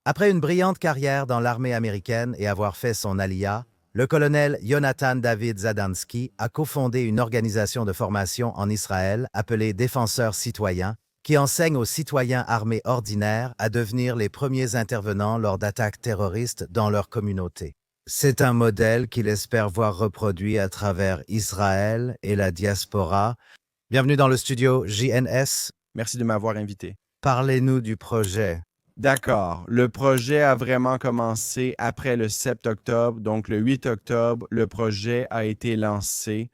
Après une brillante carrière dans l'armée américaine et avoir fait son ALIA, le colonel Jonathan David Zadansky a cofondé une organisation de formation en Israël appelée Défenseurs citoyens, qui enseigne aux citoyens armés ordinaires à devenir les premiers intervenants lors d'attaques terroristes dans leur communauté. C'est un modèle qu'il espère voir reproduit à travers Israël et la diaspora. Bienvenue dans le studio JNS. Merci de m'avoir invité. Parlez-nous du projet. D'accord. Le projet a vraiment commencé après le 7 octobre. Donc, le 8 octobre, le projet a été lancé.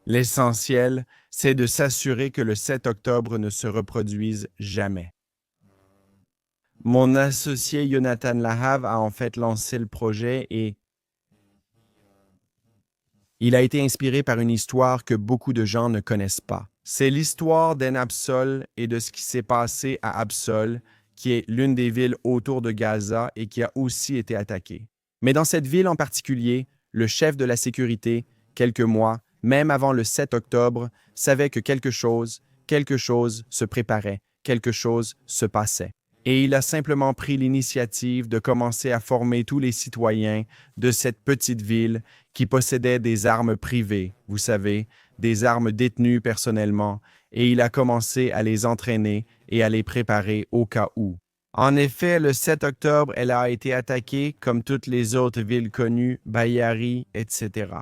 L'essentiel, c'est de s'assurer que le 7 octobre ne se reproduise jamais. Mon associé Jonathan Lahav a en fait lancé le projet et il a été inspiré par une histoire que beaucoup de gens ne connaissent pas. C'est l'histoire d'En Absol et de ce qui s'est passé à Absol, qui est l'une des villes autour de Gaza et qui a aussi été attaquée. Mais dans cette ville en particulier, le chef de la sécurité, quelques mois, même avant le 7 octobre, savait que quelque chose se préparait, quelque chose se passait. Et il a simplement pris l'initiative de commencer à former tous les citoyens de cette petite ville qui possédait des armes privées, vous savez, des armes détenues personnellement, et il a commencé à les entraîner et à les préparer au cas où. En effet, le 7 octobre, elle a été attaquée comme toutes les autres villes connues, Bayari, etc.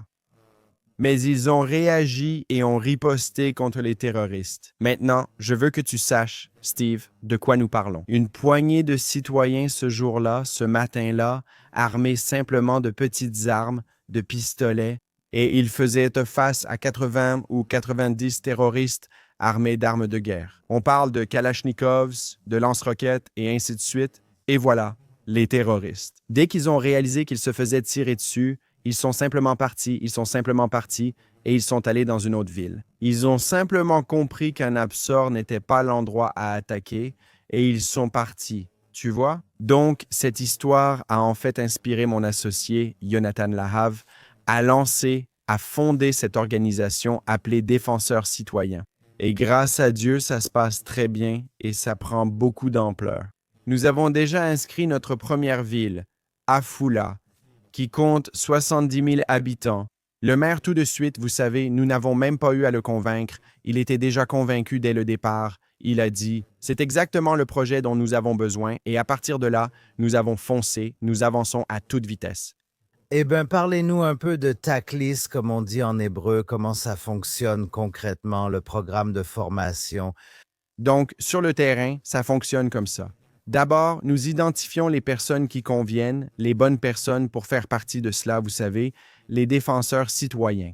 Mais ils ont réagi et ont riposté contre les terroristes. Maintenant, je veux que tu saches, Steve, de quoi nous parlons. Une poignée de citoyens ce jour-là, ce matin-là, armés simplement de petites armes, de pistolets, et ils faisaient face à 80 ou 90 terroristes armés d'armes de guerre. On parle de Kalachnikovs, de lance-roquettes et ainsi de suite, et voilà, les terroristes. Dès qu'ils ont réalisé qu'ils se faisaient tirer dessus, ils sont simplement partis, et ils sont allés dans une autre ville. Ils ont simplement compris qu'un Absor n'était pas l'endroit à attaquer, et ils sont partis. Tu vois? Donc, cette histoire a en fait inspiré mon associé, Jonathan Lahav, à fonder cette organisation appelée Défenseurs citoyens. Et grâce à Dieu, ça se passe très bien et ça prend beaucoup d'ampleur. Nous avons déjà inscrit notre première ville, Afula, qui compte 70 000 habitants. Le maire, tout de suite, vous savez, nous n'avons même pas eu à le convaincre. Il était déjà convaincu dès le départ. Il a dit, c'est exactement le projet dont nous avons besoin et à partir de là, nous avons foncé, nous avançons à toute vitesse. Eh bien, parlez-nous un peu de TACLIS, comme on dit en hébreu, comment ça fonctionne concrètement, le programme de formation. Donc, sur le terrain, ça fonctionne comme ça. D'abord, nous identifions les personnes qui conviennent, les bonnes personnes pour faire partie de cela, vous savez, les défenseurs citoyens.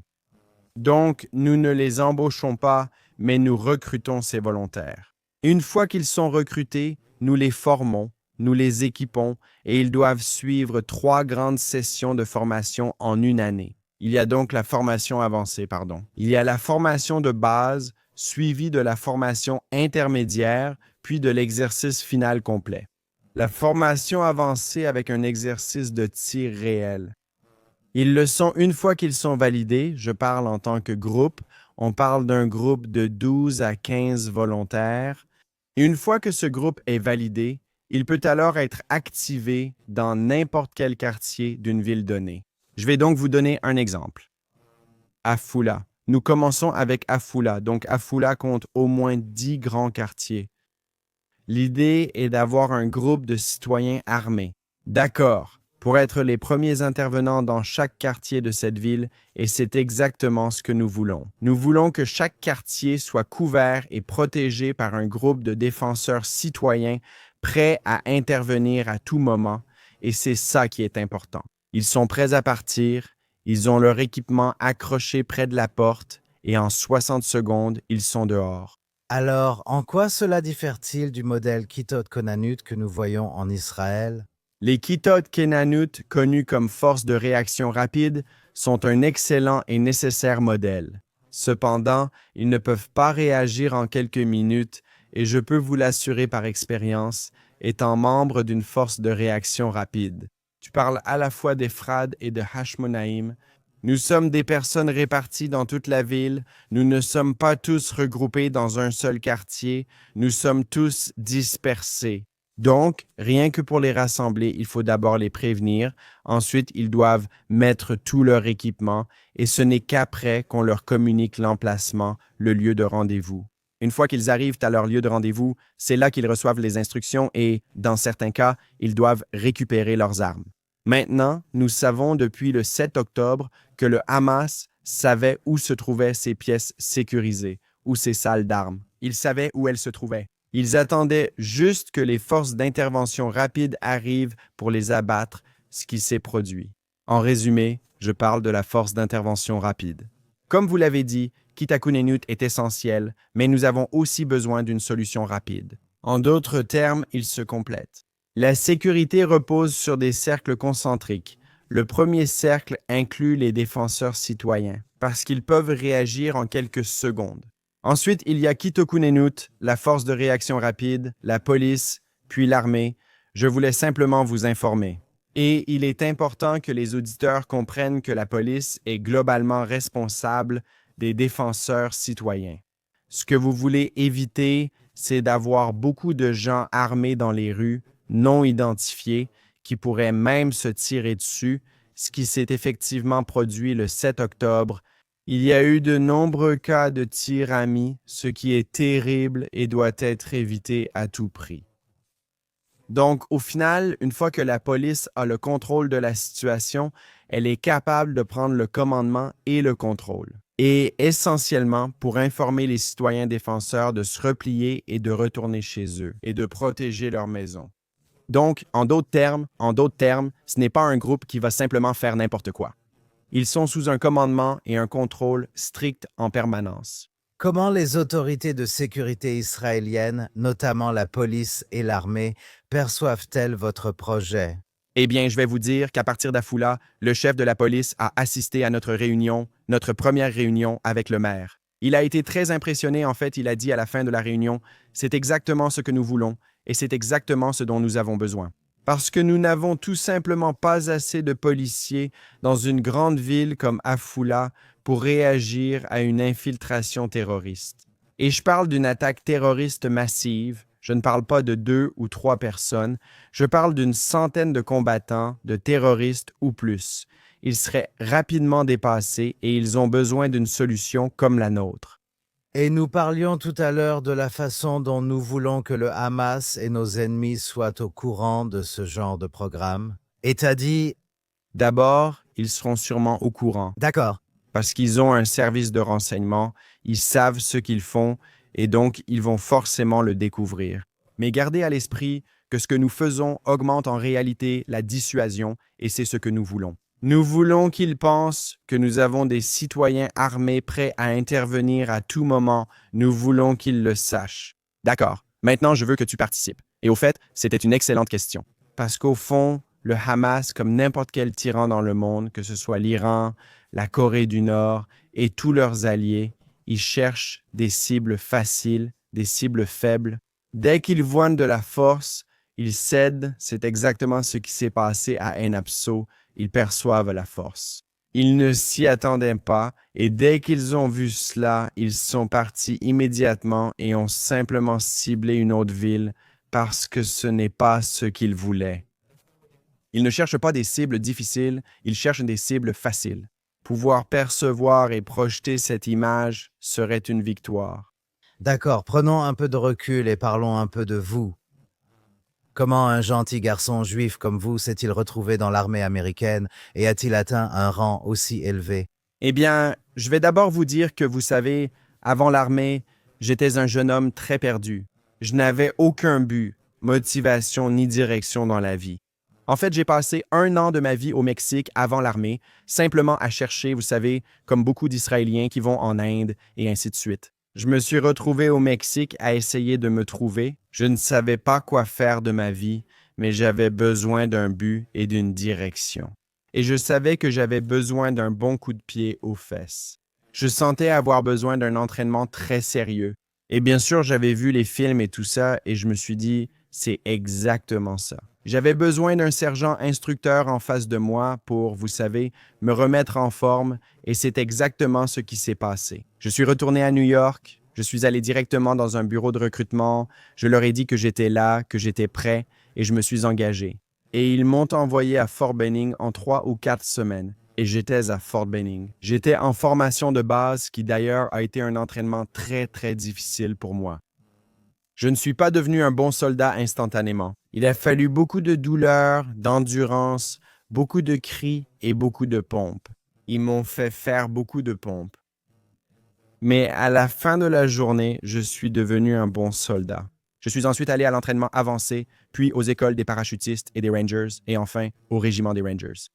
Donc, nous ne les embauchons pas, mais nous recrutons ces volontaires. Une fois qu'ils sont recrutés, nous les formons, nous les équipons et ils doivent suivre 3 grandes sessions de formation en une année. Il y a donc la formation avancée, Il y a la formation de base, suivie de la formation intermédiaire, puis de l'exercice final complet. La formation avancée avec un exercice de tir réel. Ils le sont une fois qu'ils sont validés, je parle en tant que groupe, on parle d'un groupe de 12 à 15 volontaires. Une fois que ce groupe est validé, il peut alors être activé dans n'importe quel quartier d'une ville donnée. Je vais donc vous donner un exemple. Afula. Nous commençons avec Afula, donc Afula compte au moins 10 grands quartiers. L'idée est d'avoir un groupe de citoyens armés. D'accord, pour être les premiers intervenants dans chaque quartier de cette ville, et c'est exactement ce que nous voulons. Nous voulons que chaque quartier soit couvert et protégé par un groupe de défenseurs citoyens prêts à intervenir à tout moment, et c'est ça qui est important. Ils sont prêts à partir, ils ont leur équipement accroché près de la porte, et en 60 secondes, ils sont dehors. Alors, en quoi cela diffère-t-il du modèle Kitot Konanut que nous voyons en Israël? Les Kitot Kenanut, connus comme force de réaction rapide, sont un excellent et nécessaire modèle. Cependant, ils ne peuvent pas réagir en quelques minutes et je peux vous l'assurer par expérience, étant membre d'une force de réaction rapide. Tu parles à la fois d'Ephrad et de Hashmonaïm. Nous sommes des personnes réparties dans toute la ville. Nous ne sommes pas tous regroupés dans un seul quartier. Nous sommes tous dispersés. Donc, rien que pour les rassembler, il faut d'abord les prévenir. Ensuite, ils doivent mettre tout leur équipement et ce n'est qu'après qu'on leur communique l'emplacement, le lieu de rendez-vous. Une fois qu'ils arrivent à leur lieu de rendez-vous, c'est là qu'ils reçoivent les instructions et, dans certains cas, ils doivent récupérer leurs armes. Maintenant, nous savons depuis le 7 octobre que le Hamas savait où se trouvaient ces pièces sécurisées, ou ces salles d'armes. Ils savaient où elles se trouvaient. Ils attendaient juste que les forces d'intervention rapide arrivent pour les abattre, ce qui s'est produit. En résumé, je parle de la force d'intervention rapide. Comme vous l'avez dit, Kitakunenut est essentiel, mais nous avons aussi besoin d'une solution rapide. En d'autres termes, ils se complètent. La sécurité repose sur des cercles concentriques. Le premier cercle inclut les défenseurs citoyens, parce qu'ils peuvent réagir en quelques secondes. Ensuite, il y a Kitokunenut, la force de réaction rapide, la police, puis l'armée. Je voulais simplement vous informer. Et il est important que les auditeurs comprennent que la police est globalement responsable des défenseurs citoyens. Ce que vous voulez éviter, c'est d'avoir beaucoup de gens armés dans les rues, non identifiés, qui pourraient même se tirer dessus, ce qui s'est effectivement produit le 7 octobre. Il y a eu de nombreux cas de tirs amis, ce qui est terrible et doit être évité à tout prix. Donc, au final, une fois que la police a le contrôle de la situation, elle est capable de prendre le commandement et le contrôle. Et essentiellement pour informer les citoyens défenseurs de se replier et de retourner chez eux et de protéger leur maison. Donc, en d'autres termes, ce n'est pas un groupe qui va simplement faire n'importe quoi. Ils sont sous un commandement et un contrôle strict en permanence. Comment les autorités de sécurité israéliennes, notamment la police et l'armée, perçoivent-elles votre projet? Eh bien, je vais vous dire qu'à partir d'Afula, le chef de la police a assisté à notre réunion, notre première réunion avec le maire. Il a été très impressionné, en fait, il a dit à la fin de la réunion, « C'est exactement ce que nous voulons et c'est exactement ce dont nous avons besoin. » Parce que nous n'avons tout simplement pas assez de policiers dans une grande ville comme Afula pour réagir à une infiltration terroriste. Et je parle d'une attaque terroriste massive. Je ne parle pas de 2 ou 3 personnes. Je parle d'une centaine de combattants, de terroristes ou plus. Ils seraient rapidement dépassés et ils ont besoin d'une solution comme la nôtre. Et nous parlions tout à l'heure de la façon dont nous voulons que le Hamas et nos ennemis soient au courant de ce genre de programme. Et t'as dit... D'abord, ils seront sûrement au courant. D'accord. Parce qu'ils ont un service de renseignement, ils savent ce qu'ils font et donc ils vont forcément le découvrir. Mais gardez à l'esprit que ce que nous faisons augmente en réalité la dissuasion et c'est ce que nous voulons. Nous voulons qu'ils pensent que nous avons des citoyens armés prêts à intervenir à tout moment. Nous voulons qu'ils le sachent. D'accord. Maintenant, je veux que tu participes. Et au fait, c'était une excellente question. Parce qu'au fond, le Hamas, comme n'importe quel tyran dans le monde, que ce soit l'Iran, la Corée du Nord et tous leurs alliés, ils cherchent des cibles faciles, des cibles faibles. Dès qu'ils voient de la force, ils cèdent. C'est exactement ce qui s'est passé à Ein Apso. Ils perçoivent la force. Ils ne s'y attendaient pas et dès qu'ils ont vu cela, ils sont partis immédiatement et ont simplement ciblé une autre ville parce que ce n'est pas ce qu'ils voulaient. Ils ne cherchent pas des cibles difficiles, ils cherchent des cibles faciles. Pouvoir percevoir et projeter cette image serait une victoire. D'accord, prenons un peu de recul et parlons un peu de vous. Comment un gentil garçon juif comme vous s'est-il retrouvé dans l'armée américaine et a-t-il atteint un rang aussi élevé? Eh bien, je vais d'abord vous dire que vous savez, avant l'armée, j'étais un jeune homme très perdu. Je n'avais aucun but, motivation ni direction dans la vie. En fait, j'ai passé 1 an de ma vie au Mexique avant l'armée, simplement à chercher, vous savez, comme beaucoup d'Israéliens qui vont en Inde et ainsi de suite. Je me suis retrouvé au Mexique à essayer de me trouver. Je ne savais pas quoi faire de ma vie, mais j'avais besoin d'un but et d'une direction. Et je savais que j'avais besoin d'un bon coup de pied aux fesses. Je sentais avoir besoin d'un entraînement très sérieux. Et bien sûr, j'avais vu les films et tout ça, et je me suis dit, c'est exactement ça. J'avais besoin d'un sergent instructeur en face de moi pour, vous savez, me remettre en forme et c'est exactement ce qui s'est passé. Je suis retourné à New York, Je suis allé directement dans un bureau de recrutement, je leur ai dit que j'étais là, que j'étais prêt, et je me suis engagé. Et ils m'ont envoyé à Fort Benning en 3 ou 4 semaines. Et j'étais à Fort Benning. J'étais en formation de base, qui d'ailleurs a été un entraînement très, très difficile pour moi. Je ne suis pas devenu un bon soldat instantanément. Il a fallu beaucoup de douleur, d'endurance, beaucoup de cris et beaucoup de pompes. Ils m'ont fait faire beaucoup de pompes. Mais à la fin de la journée, je suis devenu un bon soldat. Je suis ensuite allé à l'entraînement avancé, puis aux écoles des parachutistes et des Rangers, et enfin au régiment des Rangers.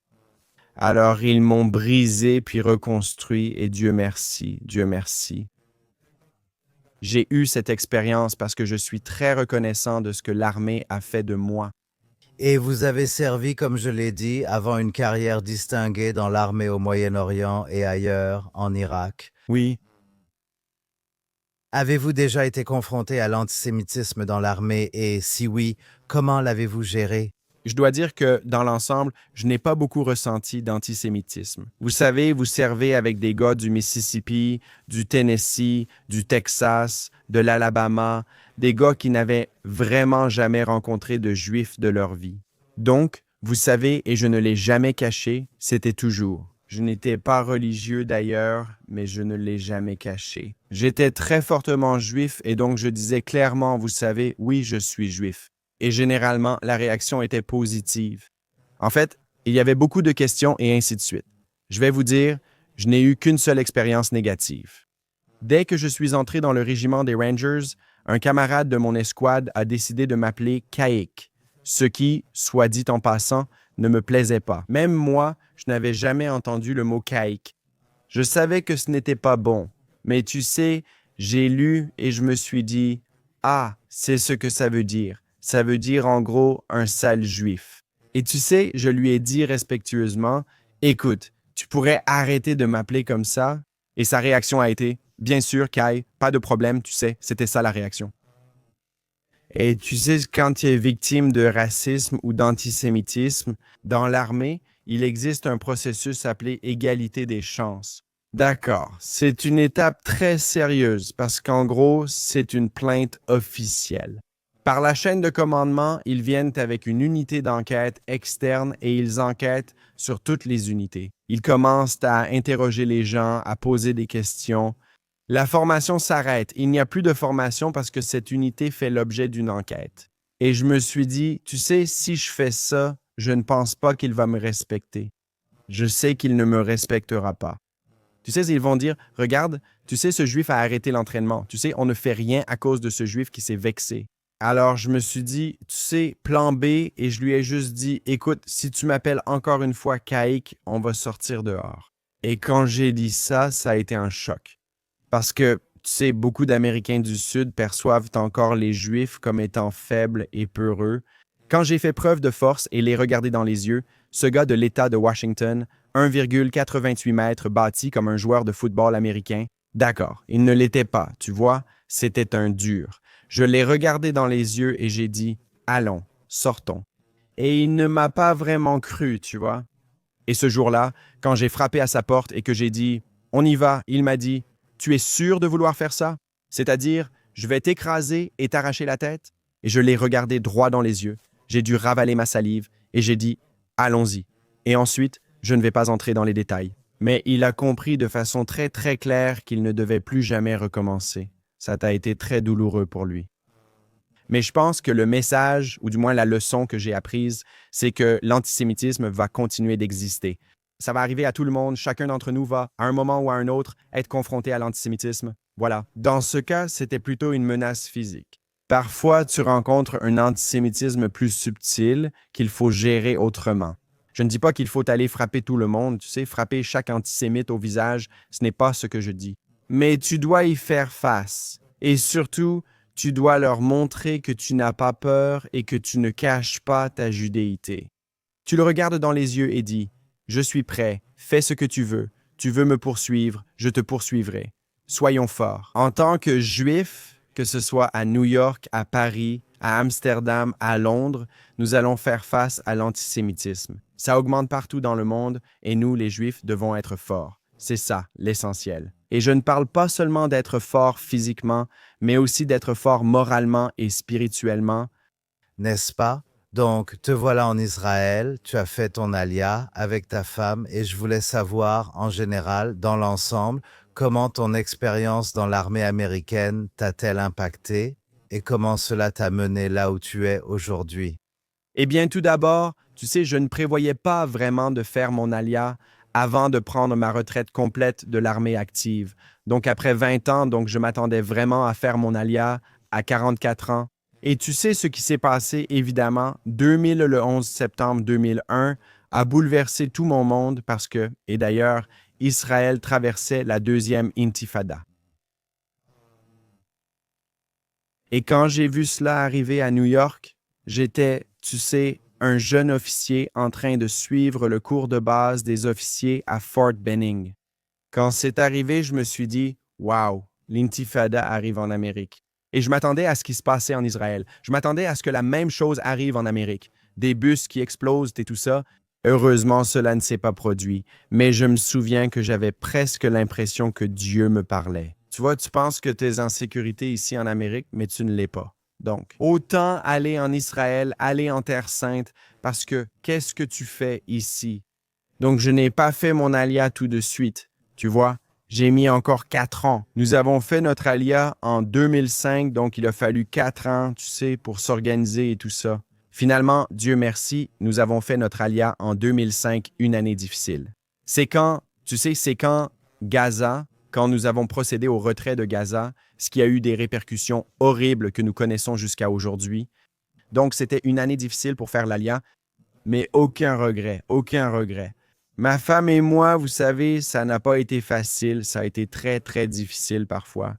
Alors ils m'ont brisé puis reconstruit, et Dieu merci, Dieu merci. J'ai eu cette expérience parce que je suis très reconnaissant de ce que l'armée a fait de moi. Et vous avez servi, comme je l'ai dit, avant une carrière distinguée dans l'armée au Moyen-Orient et ailleurs, en Irak. Oui, Avez-vous déjà été confronté à l'antisémitisme dans l'armée et si oui, comment l'avez-vous géré? je dois dire que, dans l'ensemble, je n'ai pas beaucoup ressenti d'antisémitisme. Vous savez, vous servez avec des gars du Mississippi, du Tennessee, du Texas, de l'Alabama, des gars qui n'avaient vraiment jamais rencontré de Juifs de leur vie. Donc, vous savez, et je ne l'ai jamais caché, c'était toujours. Je n'étais pas religieux d'ailleurs, mais je ne l'ai jamais caché. J'étais très fortement juif et donc je disais clairement, vous savez, oui, je suis juif. Et généralement, la réaction était positive. En fait, il y avait beaucoup de questions et ainsi de suite. Je vais vous dire, je n'ai eu qu'une seule expérience négative. Dès que je suis entré dans le régiment des Rangers, un camarade de mon escouade a décidé de m'appeler Caïque, ce qui, soit dit en passant, ne me plaisait pas. Même moi, je n'avais jamais entendu le mot Caïque. Je savais que ce n'était pas bon, mais tu sais, j'ai lu et je me suis dit, ah, c'est ce que ça veut dire. Ça veut dire en gros un sale juif. Et tu sais, je lui ai dit respectueusement, écoute, tu pourrais arrêter de m'appeler comme ça? Et sa réaction a été, bien sûr, Kai, pas de problème, tu sais, c'était ça la réaction. Et tu sais, quand tu es victime de racisme ou d'antisémitisme, dans l'armée, il existe un processus appelé égalité des chances. D'accord, c'est une étape très sérieuse parce qu'en gros, c'est une plainte officielle. Par la chaîne de commandement, ils viennent avec une unité d'enquête externe et ils enquêtent sur toutes les unités. Ils commencent à interroger les gens, à poser des questions. La formation s'arrête. Il n'y a plus de formation parce que cette unité fait l'objet d'une enquête. Et je me suis dit, tu sais, si je fais ça, je ne pense pas qu'il va me respecter. Je sais qu'il ne me respectera pas. Tu sais, ils vont dire, regarde, tu sais, ce juif a arrêté l'entraînement. Tu sais, on ne fait rien à cause de ce juif qui s'est vexé. Alors, je me suis dit, tu sais, plan B, et je lui ai juste dit, écoute, si tu m'appelles encore une fois Caïque, on va sortir dehors. Et quand j'ai dit ça, ça a été un choc. Parce que, tu sais, beaucoup d'Américains du Sud perçoivent encore les Juifs comme étant faibles et peureux. Quand j'ai fait preuve de force et les regardé dans les yeux, ce gars de l'État de Washington, 1,88 mètres bâti comme un joueur de football américain, d'accord, il ne l'était pas, tu vois, c'était un dur. Je l'ai regardé dans les yeux et j'ai dit, allons, sortons. Et il ne m'a pas vraiment cru, tu vois. Et ce jour-là, quand j'ai frappé à sa porte et que j'ai dit, on y va, il m'a dit, tu es sûr de vouloir faire ça? C'est-à-dire, je vais t'écraser et t'arracher la tête? Et je l'ai regardé droit dans les yeux. J'ai dû ravaler ma salive et j'ai dit, allons-y. Et ensuite, je ne vais pas entrer dans les détails. Mais il a compris de façon très très claire qu'il ne devait plus jamais recommencer. Ça a été très douloureux pour lui. Mais je pense que le message, ou du moins la leçon que j'ai apprise, c'est que l'antisémitisme va continuer d'exister. Ça va arriver à tout le monde, chacun d'entre nous va, à un moment ou à un autre, être confronté à l'antisémitisme. Voilà. Dans ce cas, c'était plutôt une menace physique. Parfois, tu rencontres un antisémitisme plus subtil qu'il faut gérer autrement. Je ne dis pas qu'il faut aller frapper tout le monde, tu sais, frapper chaque antisémite au visage, ce n'est pas ce que je dis. Mais tu dois y faire face. Et surtout, tu dois leur montrer que tu n'as pas peur et que tu ne caches pas ta judéité. Tu le regardes dans les yeux et dis, « Je suis prêt, fais ce que tu veux me poursuivre, je te poursuivrai. Soyons forts. » En tant que Juif, que ce soit à New York, à Paris, à Amsterdam, à Londres, nous allons faire face à l'antisémitisme. Ça augmente partout dans le monde et nous, les Juifs, devons être forts. C'est ça, l'essentiel. Et je ne parle pas seulement d'être fort physiquement, mais aussi d'être fort moralement et spirituellement. N'est-ce pas? Donc, te voilà en Israël, tu as fait ton alia avec ta femme et je voulais savoir, en général, dans l'ensemble, comment ton expérience dans l'armée américaine t'a-t-elle impacté et comment cela t'a mené là où tu es aujourd'hui. Eh bien, tout d'abord, tu sais, je ne prévoyais pas vraiment de faire mon alia avant de prendre ma retraite complète de l'armée active. Donc, après 20 ans, donc je m'attendais vraiment à faire mon alia à 44 ans. Et tu sais ce qui s'est passé, évidemment, 2000, le 11 septembre 2001, a bouleversé tout mon monde parce que, et d'ailleurs, Israël traversait la deuxième intifada. Et quand j'ai vu cela arriver à New York, j'étais, tu sais, un jeune officier en train de suivre le cours de base des officiers à Fort Benning. Quand c'est arrivé, je me suis dit, wow, l'intifada arrive en Amérique. Et je m'attendais à ce qui se passait en Israël. Je m'attendais à ce que la même chose arrive en Amérique. Des bus qui explosent et tout ça. Heureusement, cela ne s'est pas produit, mais je me souviens que j'avais presque l'impression que Dieu me parlait. Tu vois, tu penses que tu es en sécurité ici en Amérique, mais tu ne l'es pas. Donc, autant aller en Israël, aller en Terre Sainte, parce que qu'est-ce que tu fais ici? Donc, je n'ai pas fait mon alia tout de suite. Tu vois, j'ai mis encore 4 ans. Nous avons fait notre alia en 2005, donc il a fallu 4 ans, tu sais, pour s'organiser et tout ça. Finalement, Dieu merci, nous avons fait notre alia en 2005, une année difficile. C'est quand, tu sais, c'est quand Gaza, quand nous avons procédé au retrait de Gaza, ce qui a eu des répercussions horribles que nous connaissons jusqu'à aujourd'hui. Donc, c'était une année difficile pour faire l'alia, mais aucun regret, aucun regret. Ma femme et moi, vous savez, ça n'a pas été facile, ça a été très, très difficile parfois.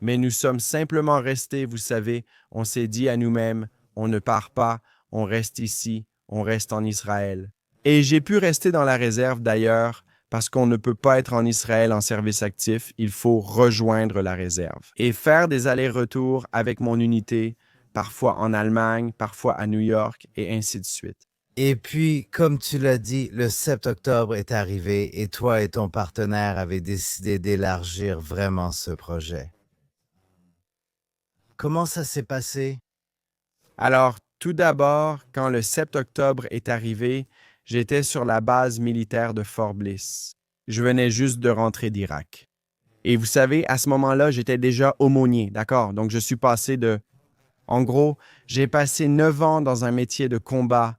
Mais nous sommes simplement restés, vous savez, on s'est dit à nous-mêmes, on ne part pas, on reste ici, on reste en Israël. Et j'ai pu rester dans la réserve d'ailleurs, parce qu'on ne peut pas être en Israël en service actif, il faut rejoindre la réserve. Et faire des allers-retours avec mon unité, parfois en Allemagne, parfois à New York, et ainsi de suite. Et puis, comme tu l'as dit, le 7 octobre est arrivé et toi et ton partenaire avez décidé d'élargir vraiment ce projet. Comment ça s'est passé? Alors, tout d'abord, quand le 7 octobre est arrivé, j'étais sur la base militaire de Fort Bliss. Je venais juste de rentrer d'Irak. Et vous savez, à ce moment-là, j'étais déjà aumônier, d'accord? Donc, je suis passé de... En gros, j'ai passé 9 ans dans un métier de combat,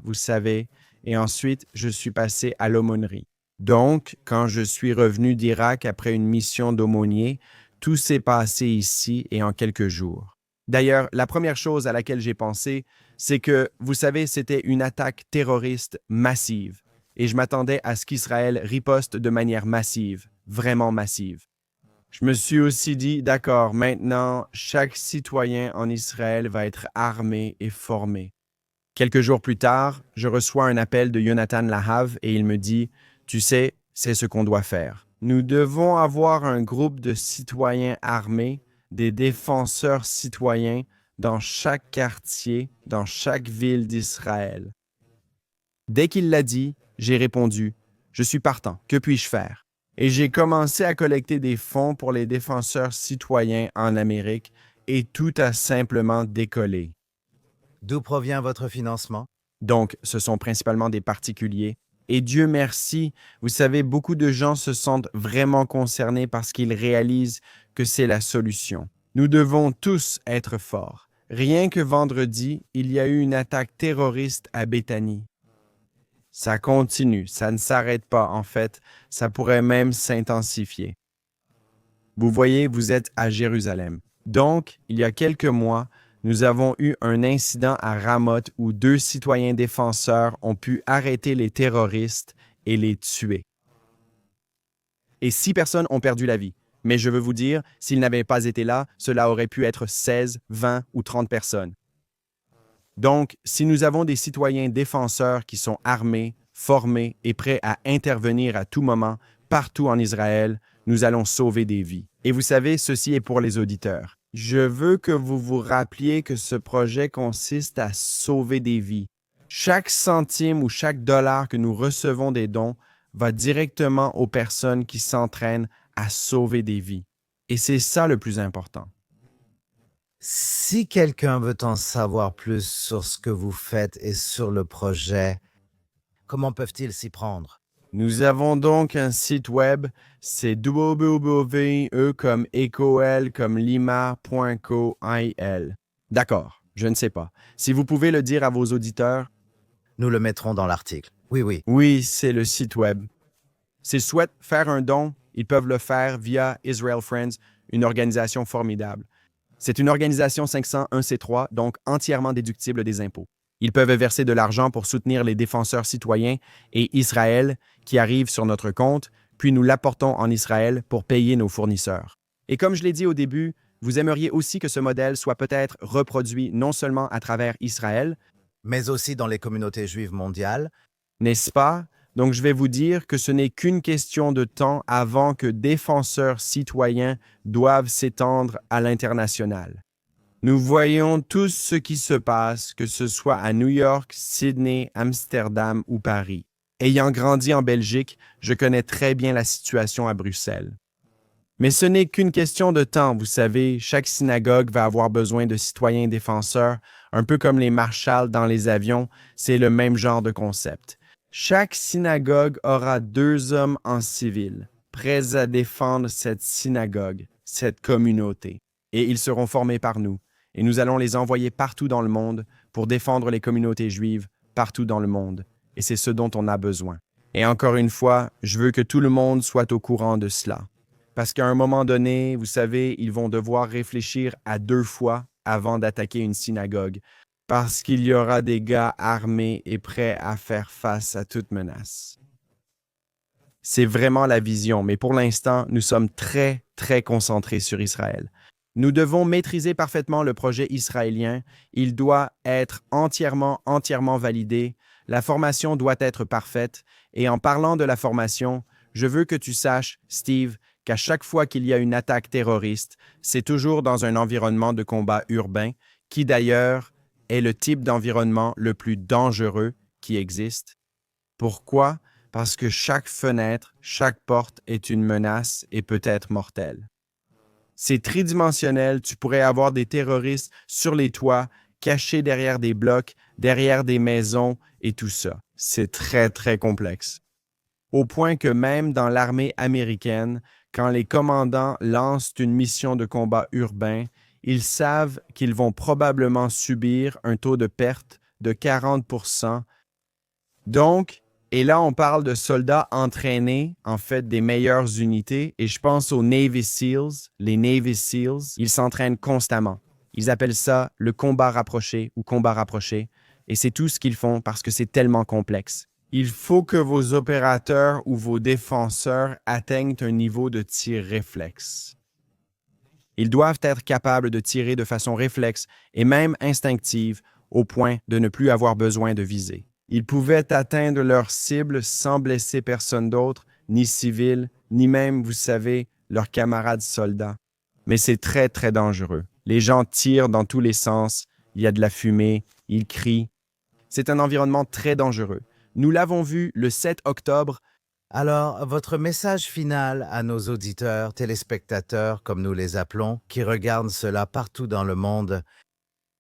vous savez, et ensuite, je suis passé à l'aumônerie. Donc, quand je suis revenu d'Irak après une mission d'aumônier, tout s'est passé ici et en quelques jours. D'ailleurs, la première chose à laquelle j'ai pensé, c'est que, vous savez, c'était une attaque terroriste massive, et je m'attendais à ce qu'Israël riposte de manière massive, vraiment massive. Je me suis aussi dit, d'accord, maintenant, chaque citoyen en Israël va être armé et formé. Quelques jours plus tard, je reçois un appel de Jonathan Lahav et il me dit, tu sais, c'est ce qu'on doit faire. Nous devons avoir un groupe de citoyens armés, des défenseurs citoyens dans chaque quartier, dans chaque ville d'Israël. Dès qu'il l'a dit, j'ai répondu, je suis partant, que puis-je faire? Et j'ai commencé à collecter des fonds pour les défenseurs citoyens en Amérique et tout a simplement décollé. D'où provient votre financement? Donc, ce sont principalement des particuliers. Et Dieu merci, vous savez, beaucoup de gens se sentent vraiment concernés parce qu'ils réalisent que c'est la solution. Nous devons tous être forts. Rien que vendredi, il y a eu une attaque terroriste à Béthanie. Ça continue, ça ne s'arrête pas en fait, ça pourrait même s'intensifier. Vous voyez, vous êtes à Jérusalem. Donc, il y a quelques mois, nous avons eu un incident à Ramoth où 2 citoyens défenseurs ont pu arrêter les terroristes et les tuer. Et 6 personnes ont perdu la vie. Mais je veux vous dire, s'ils n'avaient pas été là, cela aurait pu être 16, 20 ou 30 personnes. Donc, si nous avons des citoyens défenseurs qui sont armés, formés et prêts à intervenir à tout moment, partout en Israël, nous allons sauver des vies. Et vous savez, ceci est pour les auditeurs. Je veux que vous vous rappeliez que ce projet consiste à sauver des vies. Chaque centime ou chaque dollar que nous recevons des dons va directement aux personnes qui s'entraînent à sauver des vies. Et c'est ça le plus important. Si quelqu'un veut en savoir plus sur ce que vous faites et sur le projet, comment peuvent-ils s'y prendre? Nous avons donc un site web, c'est www comme école comme lima.co.il. D'accord, je ne sais pas. Si vous pouvez le dire à vos auditeurs, Nous le mettrons dans l'article. Oui, oui. oui, c'est le site web. S'ils souhaitent faire un don, ils peuvent le faire via Israel Friends, une organisation formidable. C'est une organisation 501c3, donc entièrement déductible des impôts. Ils peuvent verser de l'argent pour soutenir les défenseurs citoyens et Israël qui arrivent sur notre compte, puis nous l'apportons en Israël pour payer nos fournisseurs. Et comme je l'ai dit au début, vous aimeriez aussi que ce modèle soit peut-être reproduit non seulement à travers Israël, Mais aussi dans les communautés juives mondiales. n'est-ce pas? Donc je vais vous dire que ce n'est qu'une question de temps avant que défenseurs citoyens doivent s'étendre à l'international. Nous voyons tout ce qui se passe, que ce soit à New York, Sydney, Amsterdam ou Paris. Ayant grandi en Belgique, je connais très bien la situation à Bruxelles. Mais ce n'est qu'une question de temps, vous savez, chaque synagogue va avoir besoin de citoyens défenseurs, un peu comme les marshals dans les avions, c'est le même genre de concept. Chaque synagogue aura 2 hommes en civil, prêts à défendre cette synagogue, cette communauté, et ils seront formés par nous. Et nous allons les envoyer partout dans le monde pour défendre les communautés juives partout dans le monde. Et c'est ce dont on a besoin. Et encore une fois, je veux que tout le monde soit au courant de cela. Parce qu'à un moment donné, vous savez, ils vont devoir réfléchir à 2 fois avant d'attaquer une synagogue. Parce qu'il y aura des gars armés et prêts à faire face à toute menace. C'est vraiment la vision, mais pour l'instant, nous sommes très, très concentrés sur Israël. Nous devons maîtriser parfaitement le projet israélien. Il doit être entièrement validé. La formation doit être parfaite. Et en parlant de la formation, je veux que tu saches, Steve, qu'à chaque fois qu'il y a une attaque terroriste, c'est toujours dans un environnement de combat urbain, qui d'ailleurs est le type d'environnement le plus dangereux qui existe. Pourquoi? Parce que chaque fenêtre, chaque porte est une menace et peut être mortelle. C'est tridimensionnel, tu pourrais avoir des terroristes sur les toits, cachés derrière des blocs, derrière des maisons et tout ça. C'est très, très complexe. Au point que même dans l'armée américaine, quand les commandants lancent une mission de combat urbain, ils savent qu'ils vont probablement subir un taux de perte de 40%. Donc, et là, on parle de soldats entraînés, en fait, des meilleures unités, et je pense aux Navy SEALs. Les Navy SEALs, ils s'entraînent constamment. Ils appellent ça le combat rapproché ou combat rapproché, et c'est tout ce qu'ils font parce que c'est tellement complexe. Il faut que vos opérateurs ou vos défenseurs atteignent un niveau de tir réflexe. Ils doivent être capables de tirer de façon réflexe et même instinctive au point de ne plus avoir besoin de viser. Ils pouvaient atteindre leur cible sans blesser personne d'autre, ni civil, ni même, vous savez, leurs camarades soldats. Mais c'est très, très dangereux. Les gens tirent dans tous les sens, il y a de la fumée, ils crient. C'est un environnement très dangereux. Nous l'avons vu le 7 octobre. Alors, votre message final à nos auditeurs, téléspectateurs, comme nous les appelons, qui regardent cela partout dans le monde.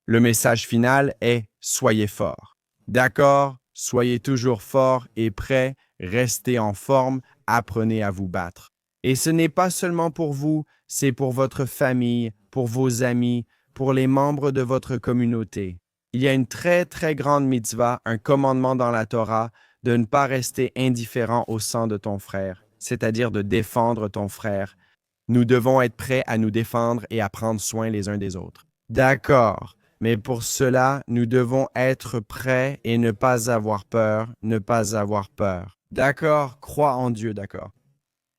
Le message final est « Soyez forts ». D'accord? Soyez toujours forts et prêts, restez en forme, apprenez à vous battre. Et ce n'est pas seulement pour vous, c'est pour votre famille, pour vos amis, pour les membres de votre communauté. Il y a une très, très grande mitzvah, un commandement dans la Torah, de ne pas rester indifférent au sang de ton frère, c'est-à-dire de défendre ton frère. Nous devons être prêts à nous défendre et à prendre soin les uns des autres. D'accord, mais pour cela, nous devons être prêts et ne pas avoir peur, ne pas avoir peur. D'accord, crois en Dieu, d'accord.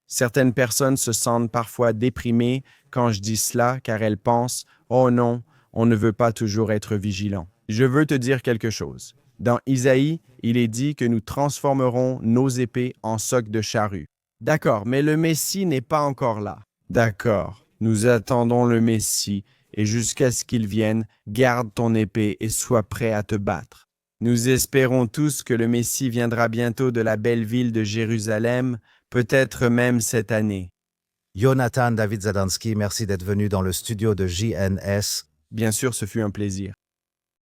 Certaines personnes se sentent parfois déprimées quand je dis cela, car elles pensent « Oh non, on ne veut pas toujours être vigilant. » Je veux te dire quelque chose. Dans Isaïe, il est dit que nous transformerons nos épées en socs de charrue. D'accord, mais le Messie n'est pas encore là. D'accord, nous attendons le Messie, et jusqu'à ce qu'il vienne, garde ton épée et sois prêt à te battre. Nous espérons tous que le Messie viendra bientôt de la belle ville de Jérusalem, peut-être même cette année. Jonathan David Zadansky, merci d'être venu dans le studio de JNS. Bien sûr, ce fut un plaisir.